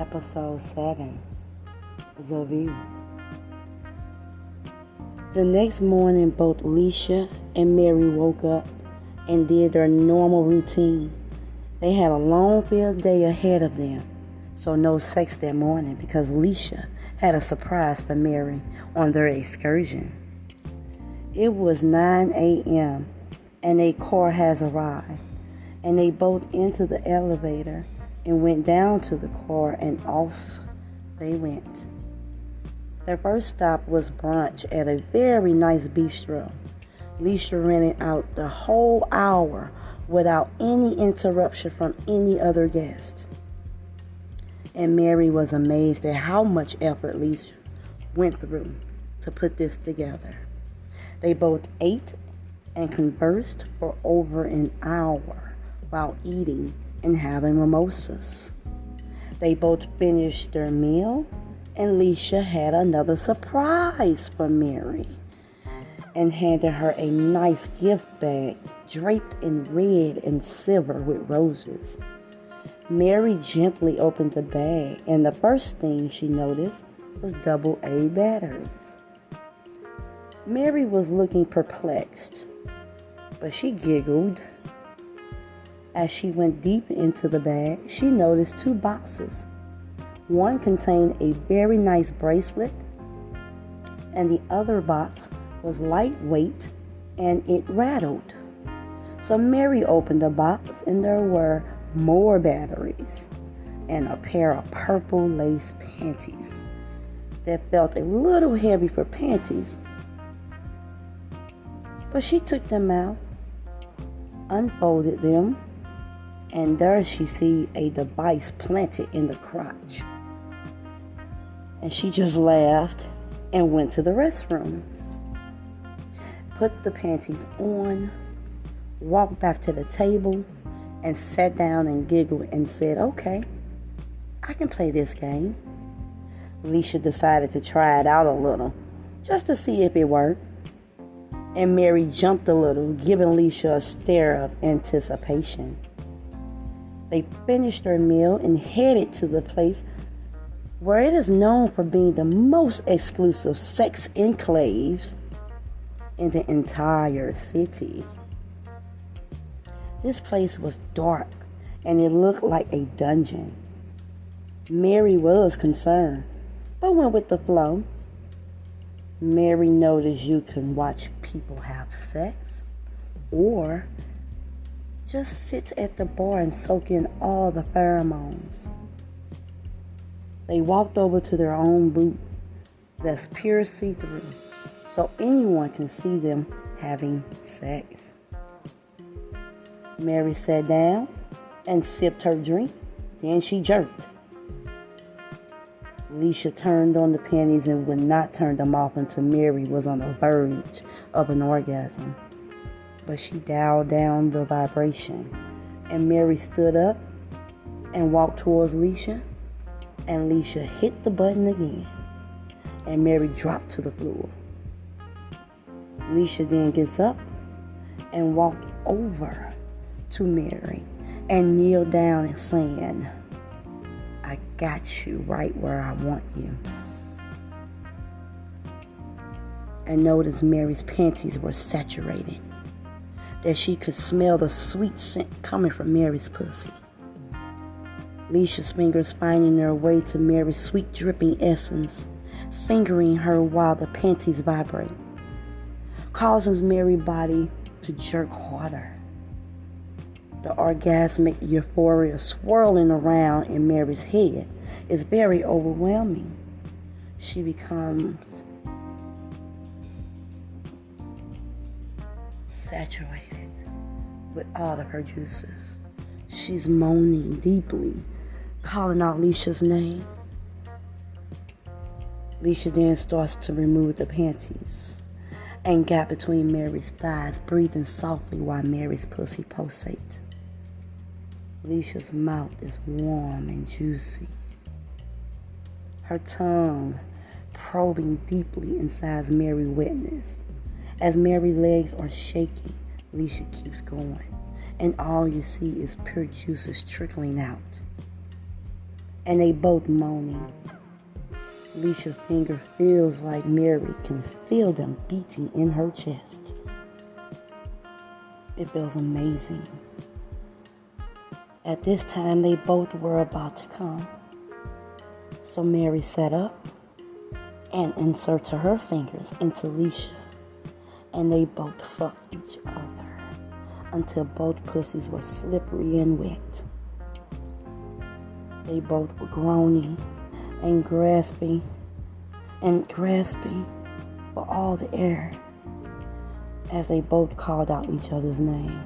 Episode 7, The View. The next morning, both Alicia and Mary woke up and did their normal routine. They had a long field day ahead of them, so no sex that morning because Alicia had a surprise for Mary on their excursion. It was 9 a.m. and a car has arrived, and they both entered the elevator and went down to the car, and off they went. Their first stop was brunch at a very nice bistro. Alicia rented out the whole hour without any interruption from any other guest. And Mary was amazed at how much effort Alicia went through to put this together. They both ate and conversed for over an hour while eating and having mimosas. They both finished their meal, and Alicia had another surprise for Mary and handed her a nice gift bag draped in red and silver with roses. Mary gently opened the bag, and the first thing she noticed was AA batteries. Mary was looking perplexed, but she giggled. As she went deep into the bag, she noticed 2 boxes. One contained a very nice bracelet, and the other box was lightweight and it rattled. So Mary opened the box, and there were more batteries and a pair of purple lace panties that felt a little heavy for panties. But she took them out, unfolded them, and there she see a device planted in the crotch. And she just laughed and went to the restroom, put the panties on, walked back to the table, and sat down and giggled and said, "Okay, I can play this game." Alicia decided to try it out a little, just to see if it worked. And Mary jumped a little, giving Alicia a stare of anticipation. They finished their meal and headed to the place where it is known for being the most exclusive sex enclaves in the entire city. This place was dark and it looked like a dungeon. Mary was concerned, but went with the flow. Mary noticed you can watch people have sex or just sit at the bar and soak in all the pheromones. They walked over to their own booth that's pure see-through, so anyone can see them having sex. Mary sat down and sipped her drink, then she jerked. Alicia turned on the panties and would not turn them off until Mary was on the verge of an orgasm. But she dialed down the vibration, and Mary stood up and walked towards Alicia, and Alicia hit the button again, and Mary dropped to the floor. Alicia then gets up and walked over to Mary and kneeled down and saying, "I got you right where I want you." And noticed Mary's panties were saturated, that she could smell the sweet scent coming from Mary's pussy. Alicia's fingers finding their way to Mary's sweet dripping essence, fingering her while the panties vibrate, causing Mary's body to jerk harder. The orgasmic euphoria swirling around in Mary's head is very overwhelming. She becomes saturated with all of her juices. She's moaning deeply, calling out Alicia's name. Alicia then starts to remove the panties and got between Mary's thighs, breathing softly while Mary's pussy pulsates. Alicia's mouth is warm and juicy, her tongue probing deeply inside Mary's wetness. As Mary's legs are shaking, Alicia keeps going, and all you see is pure juices trickling out. and they both moaning. Alicia's finger feels like Mary can feel them beating in her chest. It feels amazing. At this time, they both were about to come. So Mary sat up and inserted her fingers into Alicia, and they both fucked each other until both pussies were slippery and wet. They both were groaning and grasping for all the air as they both called out each other's name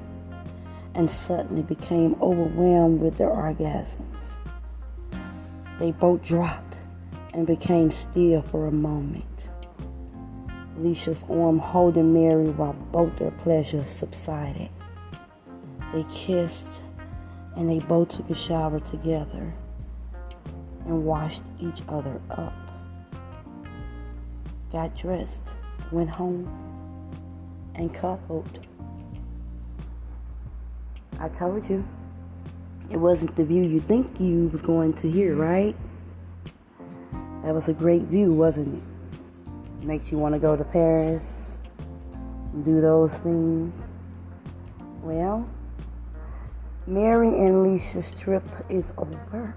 and suddenly became overwhelmed with their orgasms. They both dropped and became still for a moment. Alicia's arm holding Mary while both their pleasures subsided. They kissed and they both took a shower together and washed each other up. Got dressed, went home, and cuddled. I told you, it wasn't the view you think you was going to hear, right? That was a great view, wasn't it? Makes you want to go to Paris and do those things. Well, Mary and Alicia's trip is over,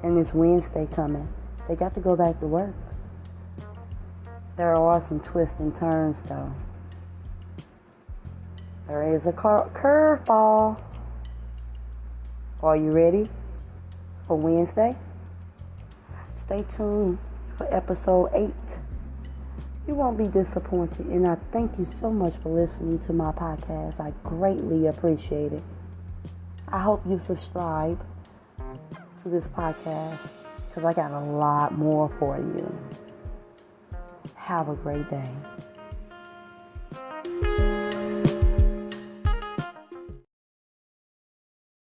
and it's Wednesday coming. They got to go back to work. There are some twists and turns, though. There is a curveball. Are you ready for Wednesday? Stay tuned for episode 8. You won't be disappointed, and I thank you so much for listening to my podcast. I greatly appreciate it. I hope you subscribe to this podcast because I got a lot more for you. Have a great day.